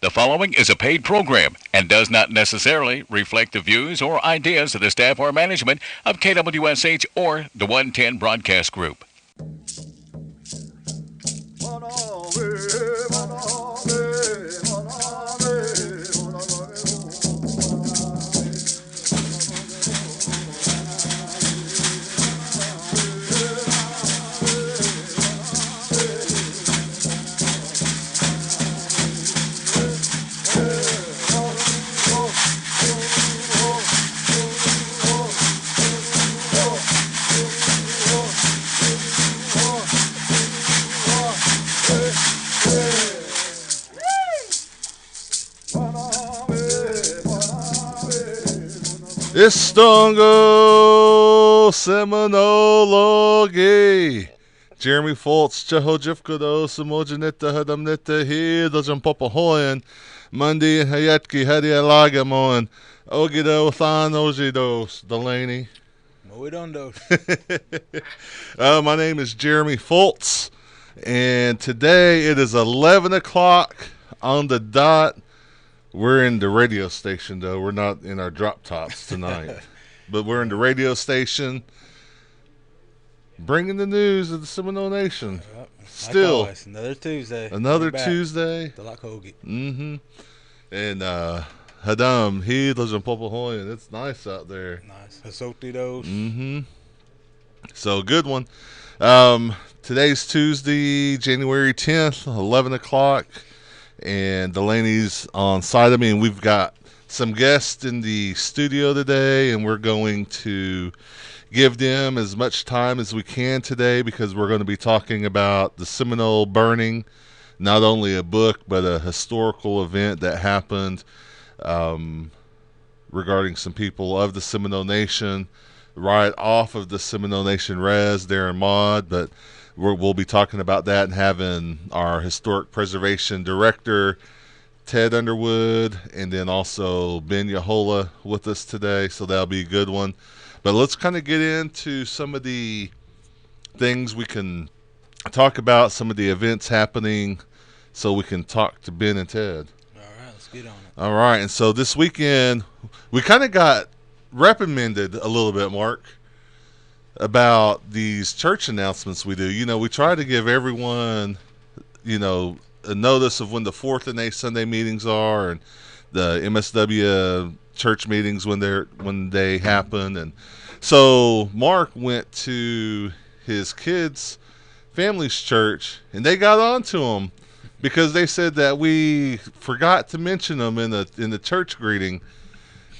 The following is a paid program and does not necessarily reflect the views or ideas of the staff or management of KWSH or the 110 Broadcast Group. Istongo Seminole. Jeremy Fultz, Chehojivkodo, Samojanita Hadamnita here, Dojan Popahoyan, Monday Hayatki Hadialagamoan, Ogido Than Ojidos, Delaney. My name is Jeremy Fultz, and today it is 11 o'clock on the dot. We're in the radio station, though. We're not in our drop tops tonight. But we're in the radio station bringing the news of the Seminole Nation. Yep. Still. Like always, another Tuesday. Tuesday. Mm-hmm. And Hadam, he lives in Popahoyan. It's nice out there. Nice. Hasotidos. Mm-hmm. So, good one. Today's Tuesday, January 10th, 11 o'clock. And Delaney's on site of me, and we've got some guests in the studio today, and we're going to give them as much time as we can today because we're going to be talking about the Seminole burning, not only a book, but a historical event that happened regarding some people of the Seminole Nation right off of the Seminole Nation res there in Maud, but we'll be talking about that and having our historic preservation director, Ted Underwood, and then also Ben Yahola with us today, so that'll be a good one. But let's kind of get into some of the things we can talk about, some of the events happening, so we can talk to Ben and Ted. All right, let's get on it. All right, and so this weekend, we kind of got reprimanded a little bit, Mark, about these church announcements we do. You know, we try to give everyone, you know, a notice of when the 4th and 8th Sunday meetings are and the MSW church meetings when they happen. And so Mark went to his kids' family's church, and they got on to him because they said that we forgot to mention them in the church greeting.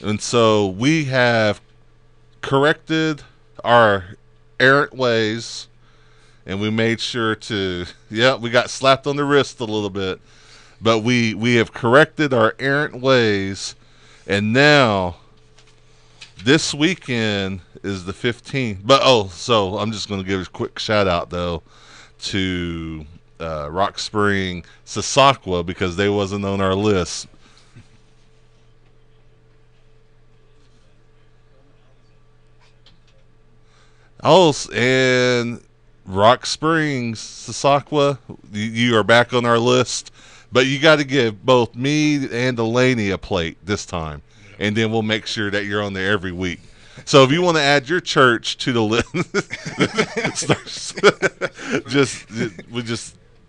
And so we have corrected our errant ways, and we made sure to, we got slapped on the wrist a little bit, but we have corrected our errant ways, and now this weekend is the 15th. But so I'm just going to give a quick shout out though to Rock Spring Sasakwa because they wasn't on our list. Oh, and Rock Springs, Sasakwa, you are back on our list, but you got to give both me and Delaney a plate this time, and then we'll make sure that you're on there every week. So if you want to add your church to the list,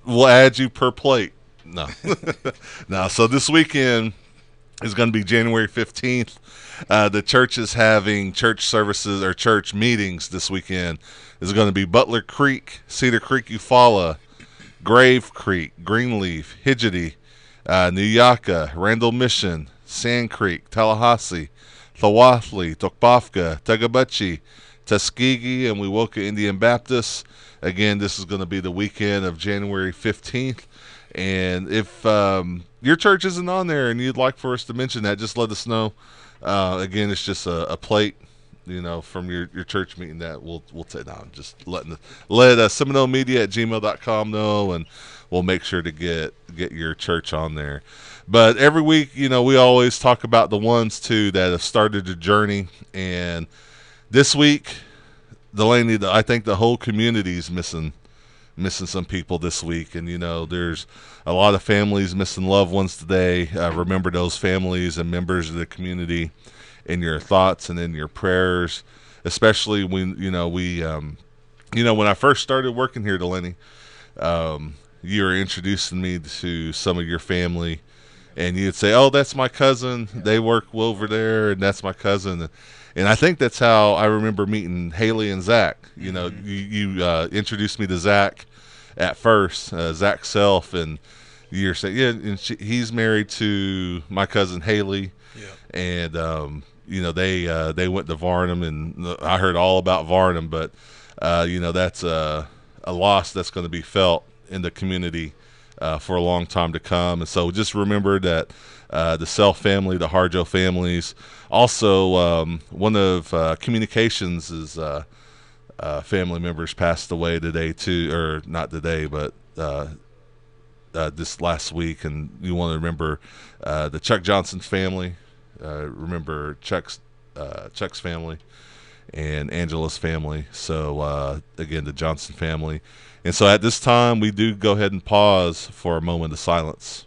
we'll add you per plate. No, no. So this weekend is going to be January 15th. The church is having church services or church meetings this weekend. It's going to be Butler Creek, Cedar Creek, Eufaula, Grave Creek, Greenleaf, Hidgety, New Yucca, Randall Mission, Sand Creek, Tallahassee, Thawathley, Tokpafka, Tagabuchi, Tuskegee, and Wewoka Indian Baptist. Again, this is going to be the weekend of January 15th. And if your church isn't on there and you'd like for us to mention that, just let us know. Again, it's just a plate, you know, from your church meeting that we'll take down. Just let SeminoleMedia@gmail.com know, and we'll make sure to get your church on there. But every week, you know, we always talk about the ones too that have started the journey. And this week, Delaney, I think the whole community is missing missing some people this week. And, there's a lot of families missing loved ones today. Remember those families and members of the community in your thoughts and in your prayers, especially when, when I first started working here, Delaney, you were introducing me to some of your family, and you'd say, "Oh, that's my cousin. They work over there, and that's my cousin." And I think that's how I remember meeting Haley and Zach. You introduced me to Zach at first, Zach Self, and you're saying, "Yeah," and he's married to my cousin Haley, and they went to Varnum, and I heard all about Varnum, but that's a loss that's going to be felt in the community for a long time to come. And so just remember that the Self family, the Harjo families. Also, one of Communications' family members passed away today too, or not today, but this last week. And you want to remember the Chuck Johnson family. Remember Chuck's family and Angela's family. So again, the Johnson family. And so at this time, we do go ahead and pause for a moment of silence.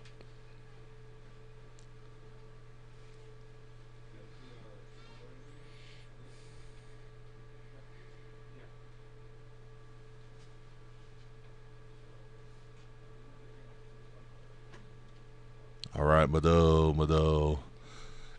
All right, Mado.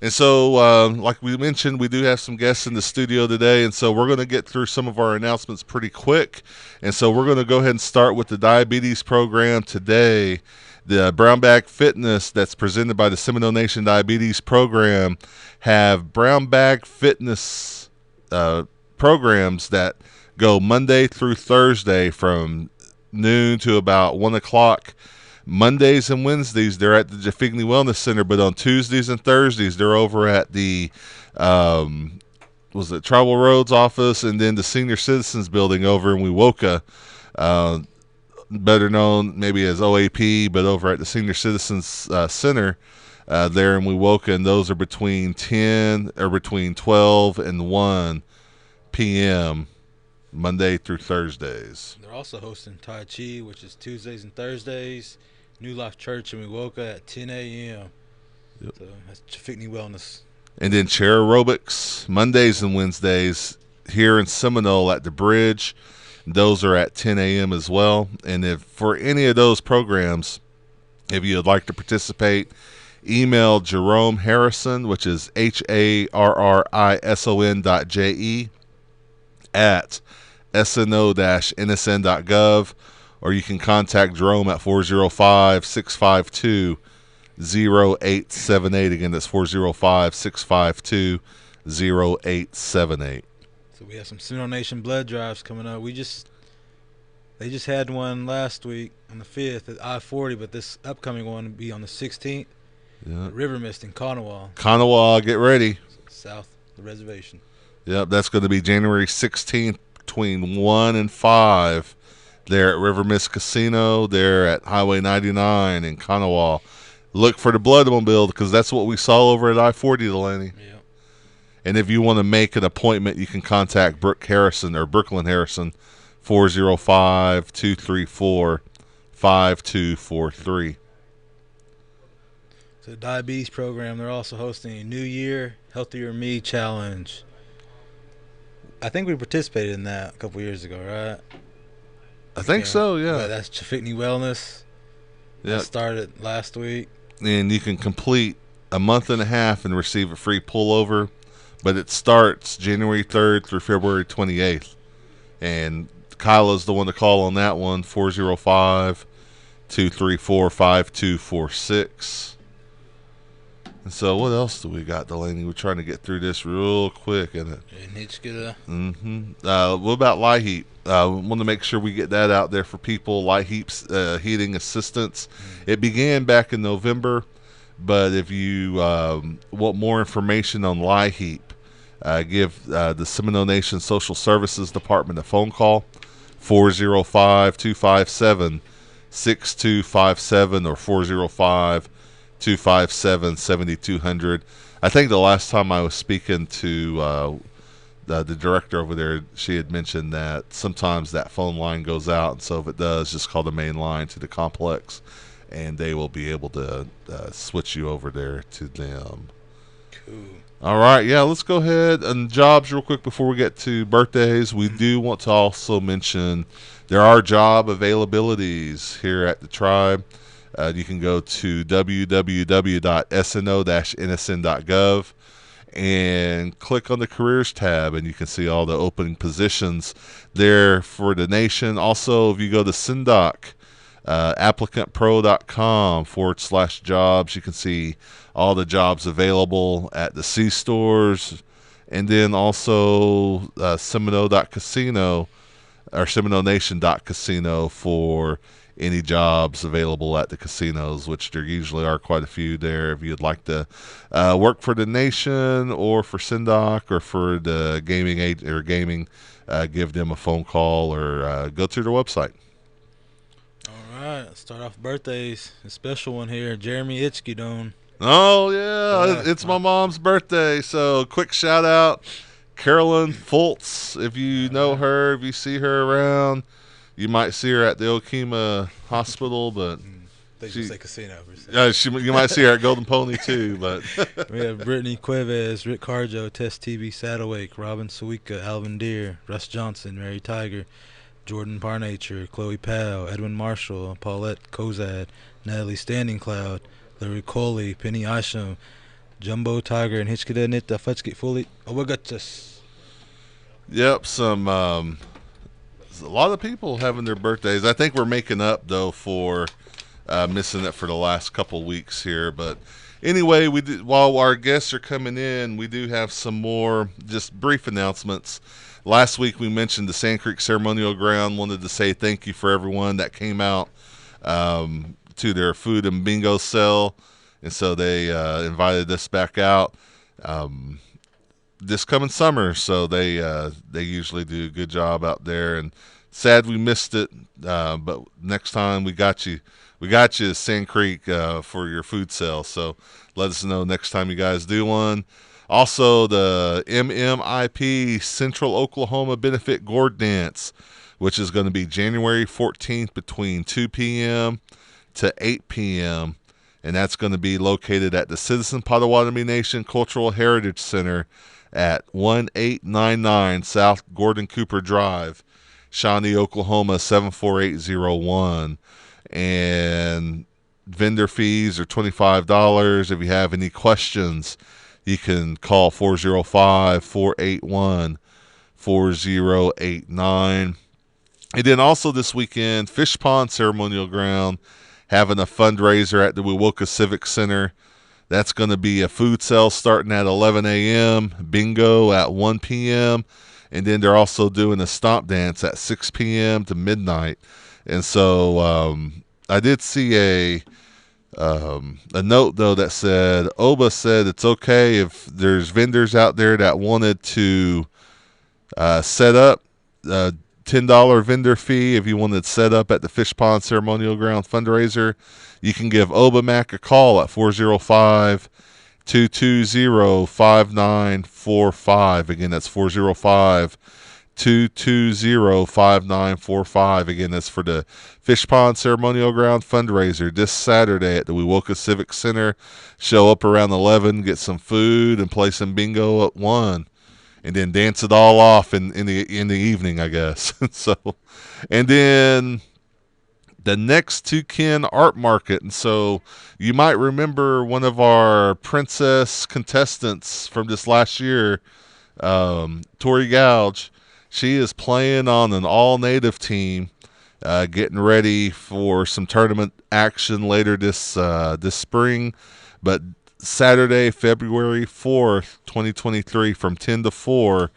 And so, like we mentioned, we do have some guests in the studio today, and so we're going to get through some of our announcements pretty quick. And so we're going to go ahead and start with the diabetes program today. The Brown Bag Fitness that's presented by the Seminole Nation Diabetes Program have Brown Bag Fitness programs that go Monday through Thursday from noon to about 1 o'clock. Mondays and Wednesdays, they're at the Jafigny Wellness Center, but on Tuesdays and Thursdays, they're over at the Tribal Roads office and then the Senior Citizens Building over in Wewoka, better known maybe as OAP, but over at the Senior Citizens Center there in Wewoka, and those are between 12 and 1 p.m. Monday through Thursdays. They're also hosting Tai Chi, which is Tuesdays and Thursdays. New Life Church in Wewoka at 10 a.m. Yep. So that's Jafigny Wellness. And then chair aerobics Mondays and Wednesdays here in Seminole at the Bridge. Those are at 10 a.m. as well. And if for any of those programs, if you'd like to participate, email Jerome Harrison, which is HARRISON.JE at SNO-NSN.gov, or you can contact Jerome at 405-652-0878. Again, that's 405-652-0878. So we have some Seminole Nation blood drives coming up. They just had one last week on the 5th at I-40, but this upcoming one will be on the 16th at River Mist in Kanawha. Kanawha, get ready. South of the reservation. Yep, that's going to be January 16th between 1 and 5 there at River Mist Casino, there at Highway 99 in Kanawha. Look for the Bloodmobile because that's what we saw over at I-40, Delaney. Yeah. And if you want to make an appointment, you can contact Brooklyn Harrison, 405-234-5243. So the diabetes program, they're also hosting a New Year Healthier Me Challenge. I think we participated in that a couple years ago, right? I think so, yeah. But that's Jafigny Wellness. Yeah. That started last week. And you can complete a month and a half and receive a free pullover, but it starts January 3rd through February 28th. And Kyla's the one to call on that one, 405-234-5246. And so what else do we got, Delaney? We're trying to get through this real quick, isn't it? What about Light Heap? We want to make sure we get that out there for people. Light Heap's heating assistance. It began back in November, but if you want more information on Light Heap, give the Seminole Nation Social Services Department a phone call, 405-257-6257 or 405-257-7200. I think the last time I was speaking to the director over there, she had mentioned that sometimes that phone line goes out, and so if it does, just call the main line to the complex, and they will be able to switch you over there to them. Cool. All right, yeah, let's go ahead and jobs real quick before we get to birthdays. We do want to also mention there are job availabilities here at the Tribe. You can go to www.sno-nsn.gov and click on the careers tab, and you can see all the open positions there for the nation. Also, if you go to SINDOC, applicantpro.com/jobs, you can see all the jobs available at the C stores, and then also Seminole.casino or SeminoleNation.casino for any jobs available at the casinos, which there usually are quite a few there. If you'd like to work for the nation or for SINDOC or for the gaming give them a phone call or go to their website. All right, let's start off birthdays. A special one here, Jeremy Itchkidone. Oh, yeah, it's my mom's birthday, so quick shout out, Carolyn Fultz. If you know her, if you see her around, you might see her at the Okima Hospital, but They just say casino. you might see her at Golden Pony too. But We have Brittany Cuevas, Rick Carjo, Tess TV, Saddlewake, Robin Sawika, Alvin Deer, Russ Johnson, Mary Tiger, Jordan Parnature, Chloe Powell, Edwin Marshall, Paulette Kozad, Natalie Standing Cloud, Larry Coley, Penny Isham, Jumbo Tiger, and Hitchkida Nita Futskit Fully. Owagatus. yep, a lot of people having their birthdays. I think we're making up though for missing it for the last couple weeks here. But anyway, while our guests are coming in, we do have some more just brief announcements. Last week we mentioned the Sand Creek Ceremonial Ground. Wanted to say thank you for everyone that came out to their food and bingo sale, and so they invited us back out this coming summer. So they usually do a good job out there, and sad we missed it, but next time we got you Sand Creek for your food sale. So let us know next time you guys do one. Also, the MMIP Central Oklahoma Benefit Gourd Dance, which is going to be January 14th between 2 p.m. to 8 p.m., and that's going to be located at the Citizen Potawatomi Nation Cultural Heritage Center at 1899 South Gordon Cooper Drive, Shawnee, Oklahoma 74801. And vendor fees are $25. If you have any questions, you can call 405-481-4089. And then also this weekend, Fish Pond Ceremonial Ground having a fundraiser at the Wewoka Civic Center. That's going to be a food sale starting at 11 a.m., bingo at 1 p.m., and then they're also doing a stomp dance at 6 p.m. to midnight. And so I did see a note, though, that said, Oba said it's okay if there's vendors out there that wanted to set up a $10 vendor fee. If you wanted to set up at the Fish Pond Ceremonial Ground fundraiser, you can give Oba Mac a call at 405-220-5945. Again, that's 405-220-5945. Again, that's for the Fish Pond Ceremonial Ground fundraiser this Saturday at the Wewoka Civic Center. Show up around 11, get some food, and play some bingo at 1. And then dance it all off in the evening, I guess. So, and then the next to kin art market. And so you might remember one of our princess contestants from this last year, Tori Gouge. She is playing on an all-native team, getting ready for some tournament action later this spring. But Saturday, February 4th, 2023, from 10 to 4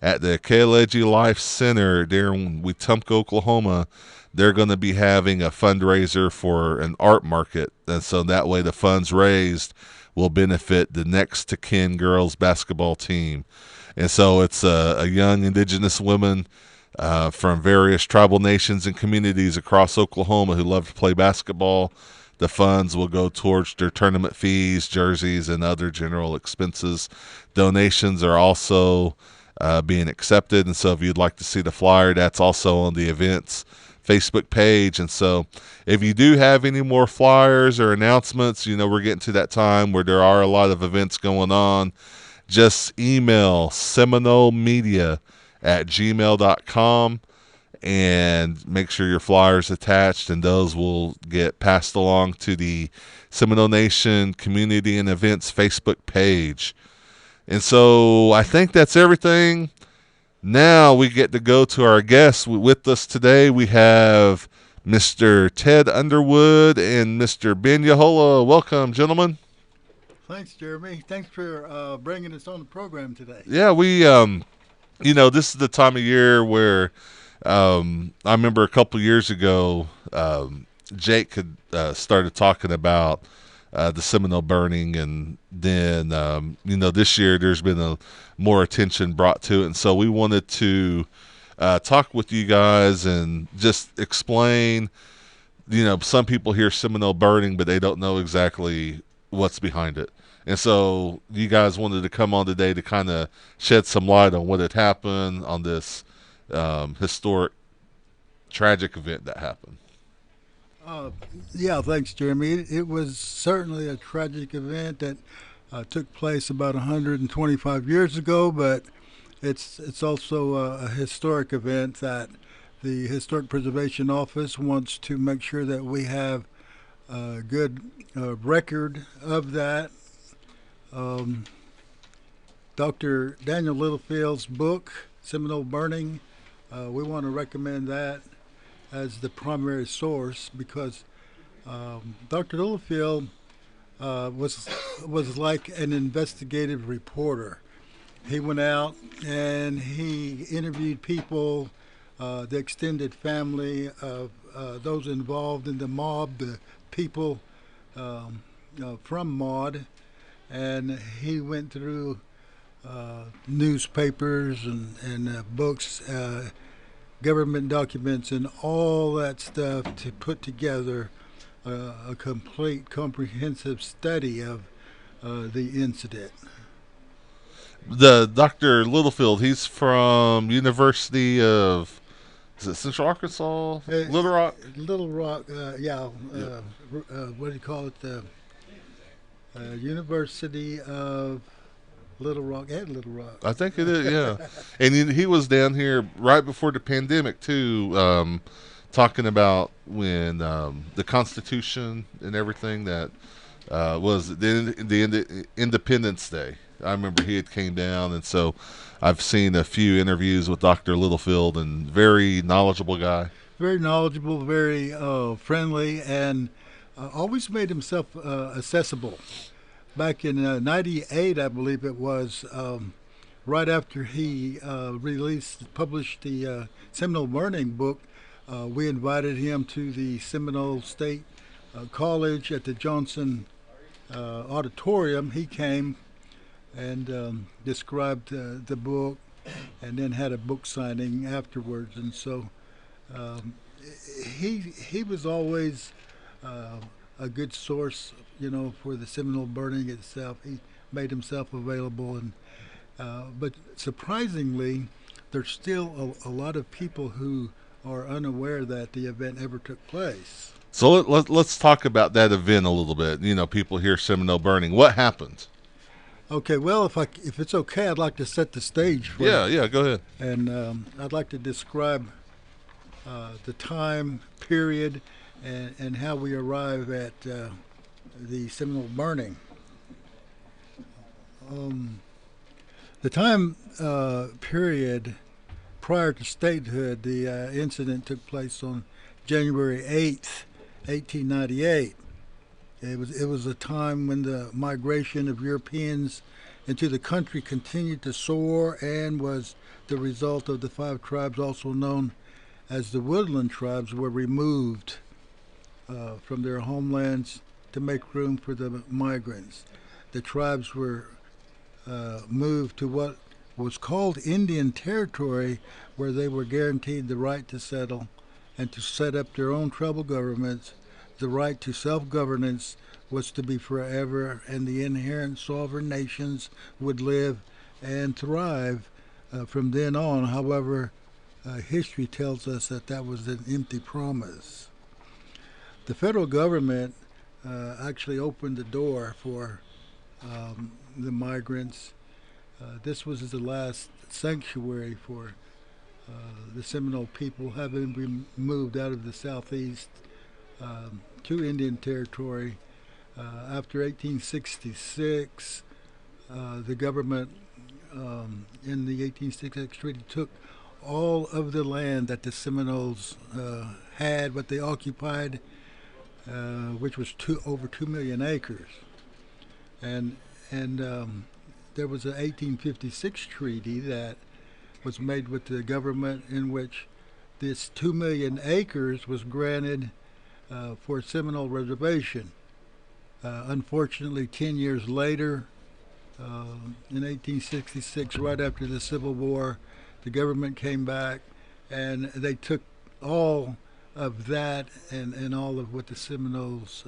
at the Kaleji Life Center there in Wetumpka, Oklahoma, they're going to be having a fundraiser for an art market. And so that way the funds raised will benefit the next to kin girls basketball team. And so it's a young indigenous woman from various tribal nations and communities across Oklahoma who love to play basketball. The funds will go towards their tournament fees, jerseys, and other general expenses. Donations are also being accepted. And so if you'd like to see the flyer, that's also on the events Facebook page. And so if you do have any more flyers or announcements, we're getting to that time where there are a lot of events going on. Just email seminolemedia@gmail.com and make sure your flyer's attached, and those will get passed along to the Seminole Nation Community and Events Facebook page. And so I think that's everything. Now we get to go to our guests. With us today, we have Mr. Ted Underwood and Mr. Ben Yahola. Welcome, gentlemen. Thanks, Jeremy. Thanks for bringing us on the program today. Yeah, we, this is the time of year where I remember a couple years ago, Jake had started talking about the Seminole burning, and then this year there's been more attention brought to it, and so we wanted to talk with you guys and just explain. Some people hear Seminole burning, but they don't know exactly what's behind it, and so you guys wanted to come on today to kind of shed some light on what had happened on this historic, tragic event that happened. Yeah, thanks, Jeremy. It was certainly a tragic event that took place about 125 years ago, but it's also a historic event that the Historic Preservation Office wants to make sure that we have a good record of that. Dr. Daniel Littlefield's book, Seminole Burning, we want to recommend that as the primary source, because Dr. Littlefield was like an investigative reporter. He went out and he interviewed people, the extended family of those involved in the mob, the people from Maud, and he went through newspapers and books, government documents, and all that stuff to put together a complete, comprehensive study of the incident. The Dr. Littlefield, he's from University of, is it Central Arkansas? Little Rock? Little Rock, yeah. What do you call it? The University of Little Rock and Little Rock. I think it is, yeah. And he was down here right before the pandemic, too, talking about when the Constitution and everything that was the Independence Day. I remember he had came down, and so I've seen a few interviews with Dr. Littlefield, and very knowledgeable guy. Very knowledgeable, very friendly, and always made himself accessible. Back in '98, I believe it was, right after he published the Seminole Burning book, we invited him to the Seminole State College at the Johnson Auditorium. He came and described the book, and then had a book signing afterwards. And so he was always a good source, for the Seminole burning itself. He made himself available, and but surprisingly, there's still a lot of people who are unaware that the event ever took place. So let's talk about that event a little bit. People hear Seminole burning. What happened? Okay, well, if it's okay, I'd like to set the stage for you. Yeah, go ahead. And I'd like to describe the time period and how we arrive at the Seminole burning. The time period prior to statehood, the incident took place on January 8th, 1898. It was a time when the migration of Europeans into the country continued to soar, and was the result of the 5 tribes, also known as the Woodland tribes, were removed from their homelands to make room for the migrants. The tribes were moved to what was called Indian Territory, where they were guaranteed the right to settle and to set up their own tribal governments. The right to self-governance was to be forever, and the inherent sovereign nations would live and thrive from then on. However, history tells us that that was an empty promise. The federal government actually opened the door for the migrants. This was the last sanctuary for the Seminole people, having been moved out of the southeast to Indian Territory. After 1866, the government in the 1866 treaty took all of the land that the Seminoles had, what they occupied, which was over 2 million acres. And there was an 1856 treaty that was made with the government in which this 2 million acres was granted for Seminole Reservation. Unfortunately, 10 years later, in 1866, right after the Civil War, the government came back and they took all of that and all of what the Seminoles'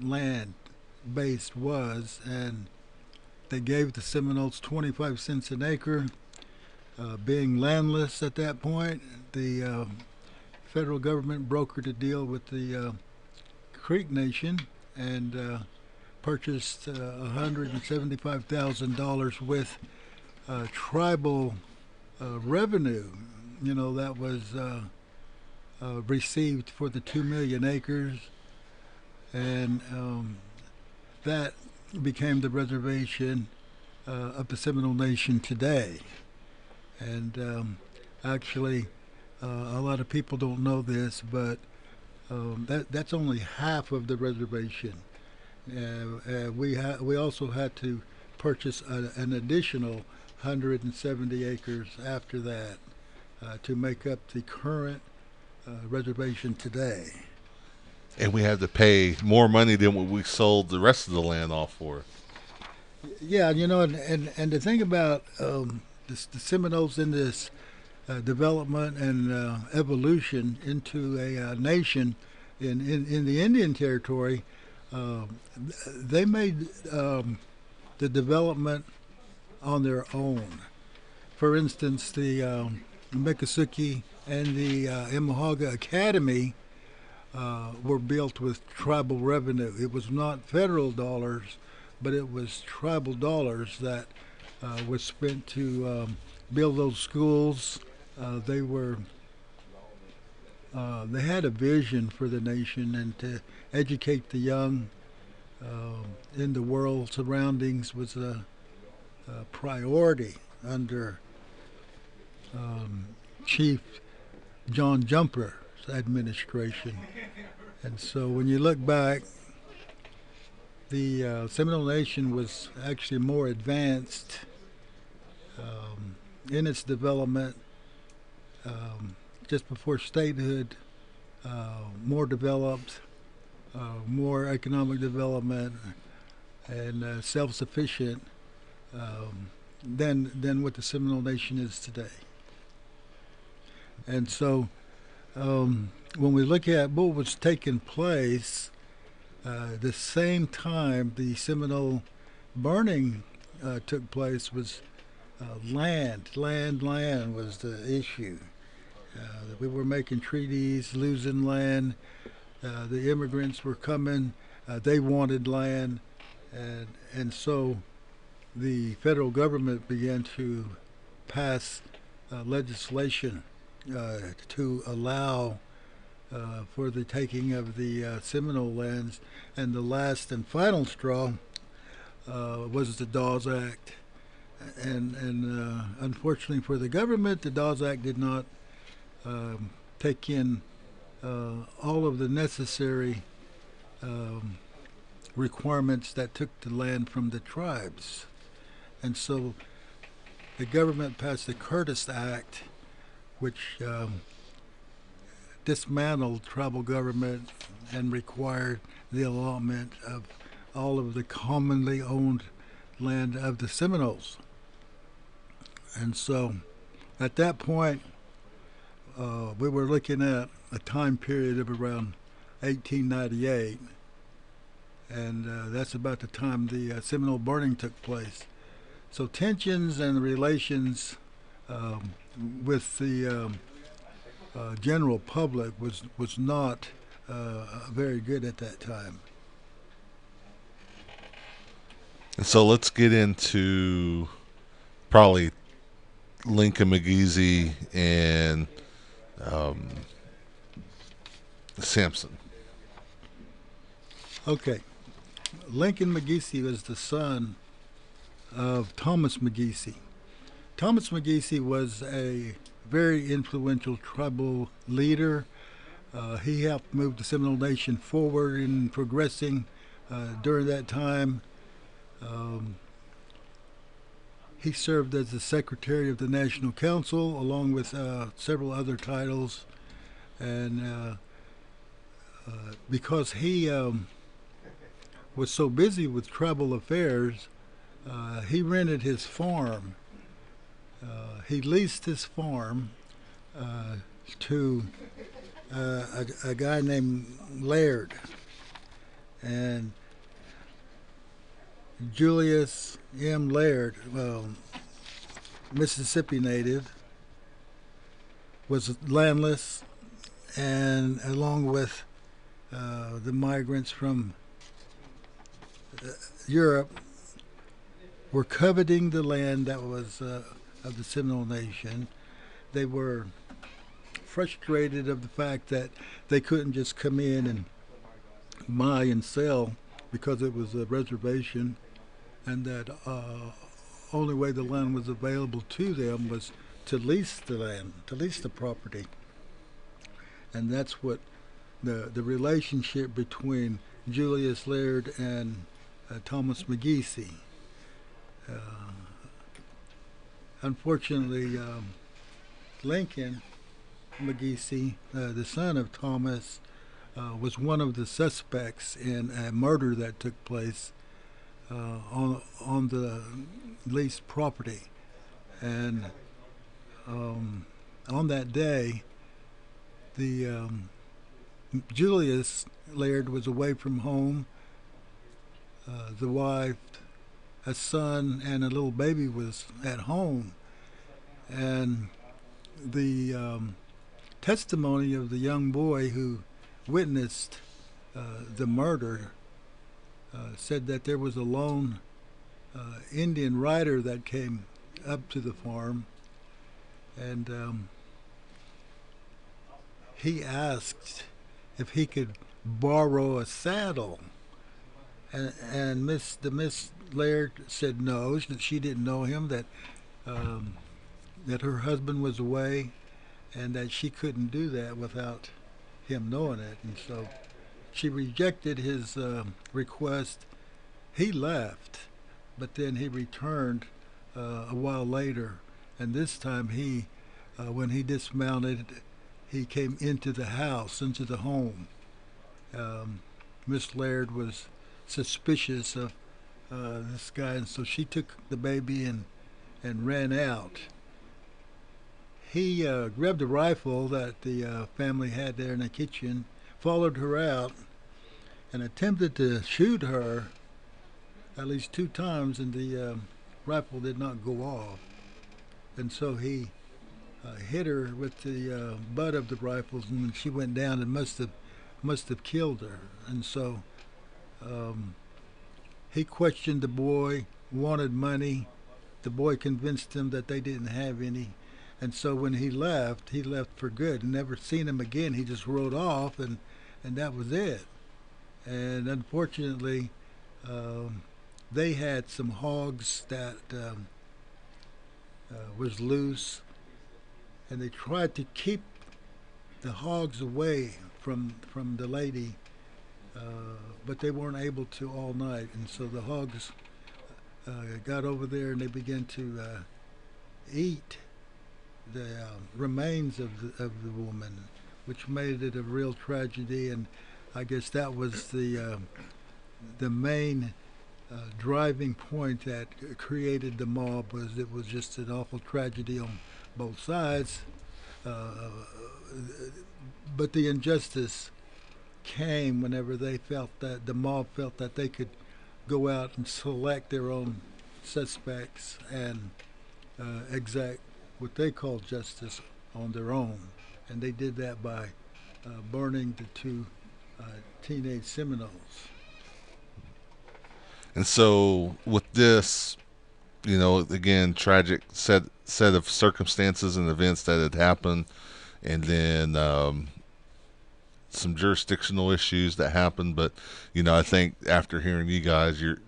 land base was, and they gave the Seminoles 25 cents an acre. Being landless at that point, the federal government brokered a deal with the Creek Nation and purchased $175,000 with tribal revenue, that was received for the 2 million acres, and that became the reservation of the Seminole Nation today. And actually, a lot of people don't know this, but that's only half of the reservation. We also had to purchase an additional 170 acres after that to make up the current reservation today. And we had to pay more money than what we sold the rest of the land off for. Yeah, and the thing about the Seminoles in this development and evolution into a nation in the Indian Territory, they made the development on their own. For instance, the Miccosukee and the Imahawga Academy were built with tribal revenue. It was not federal dollars, but it was tribal dollars that was spent to build those schools. They had a vision for the nation and to educate the young in the world surroundings was a priority under Chief John Jumper's administration. And so when you look back, the Seminole Nation was actually more advanced in its development just before statehood, more developed, more economic development, and self-sufficient than what the Seminole Nation is today. And so when we look at what was taking place, the same time the Seminole burning took place was land was the issue. We were making treaties, losing land. The immigrants were coming. They wanted land. And so the federal government began to pass legislation to allow for the taking of the Seminole lands. And the last and final straw was the Dawes Act. And unfortunately for the government, the Dawes Act did not take in all of the necessary requirements that took the land from the tribes. And so the government passed the Curtis Act, which dismantled tribal government and required the allotment of all of the commonly owned land of the Seminoles. And so at that point, we were looking at a time period of around 1898, and that's about the time the Seminole burning took place. So tensions and relations um, with the general public was not very good at that time. And so let's get into probably Lincoln McGeesy and um, Sampson. Okay, Lincoln McGeesy was the son of Thomas McGeesy. Thomas McGeesy was a very influential tribal leader. He helped move the Seminole Nation forward in progressing during that time. He served as the Secretary of the National Council, along with several other titles. And because he was so busy with tribal affairs, he rented his farm. He leased his farm to a guy named Laird. And Julius M. Laird, Mississippi native, was landless, and along with the migrants from Europe, were coveting the land that was of the Seminole Nation. They were frustrated of the fact that they couldn't just come in and buy and sell because it was a reservation, and that only way the land was available to them was to lease the land, to lease the property. And that's what the relationship between Julius Laird and Thomas McGeesy. Unfortunately, Lincoln McGeesy, the son of Thomas, was one of the suspects in a murder that took place on the leased property. And on that day, the Julius Laird was away from home. The wife, a son, and a little baby was at home. And the testimony of the young boy who witnessed the murder said that there was a lone Indian rider that came up to the farm, and he asked if he could borrow a saddle, and Miss Laird said no, that she didn't know him, that her husband was away, and that she couldn't do that without him knowing it. And so she rejected his request. He left, but then he returned a while later, and this time when he dismounted, he came into the house, into the home. Miss Laird was suspicious of this guy, and so she took the baby and ran out. He grabbed a rifle that the family had there in the kitchen, followed her out, and attempted to shoot her at least 2 times, and the rifle did not go off. And so he hit her with the butt of the rifles, and she went down and must have killed her. And so he questioned the boy, wanted money. The boy convinced him that they didn't have any. And so when he left for good. Never seen him again. He just rode off, and that was it. And unfortunately, they had some hogs that was loose, and they tried to keep the hogs away from the lady, but they weren't able to all night. And so the hogs got over there, and they began to eat the remains of the woman, which made it a real tragedy. And I guess that was the main driving point that created the mob. Was it was just an awful tragedy on both sides, but the injustice came whenever they felt that the mob felt that they could go out and select their own suspects and exact what they call justice on their own. And they did that by burning the two teenage Seminoles. And so with this, again, tragic set of circumstances and events that had happened, and then some jurisdictional issues that happened. But I think after hearing you guys, you're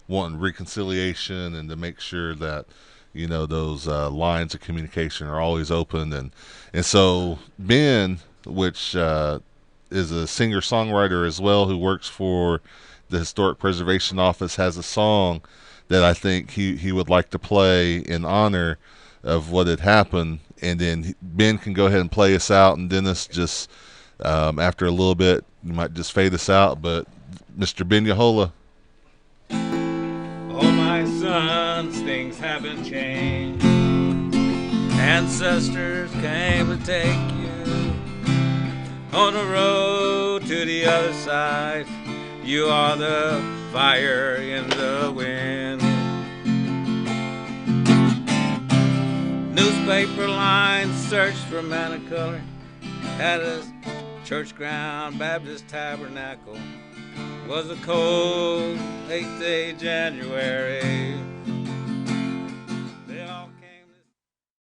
wanting reconciliation and to make sure that those lines of communication are always open. And so Ben, which is a singer-songwriter as well, who works for the Historic Preservation Office, has a song that I think he would like to play in honor of what had happened. And then Ben can go ahead and play us out, and Dennis just after a little bit you might just fade us out. But Mr. Ben Yahola. Oh my sons, things haven't changed. Ancestors came to take you on the road to the other side. You are the fire in the wind. Newspaper lines searched for man of color at a church ground Baptist tabernacle. Was a cold 8th day January.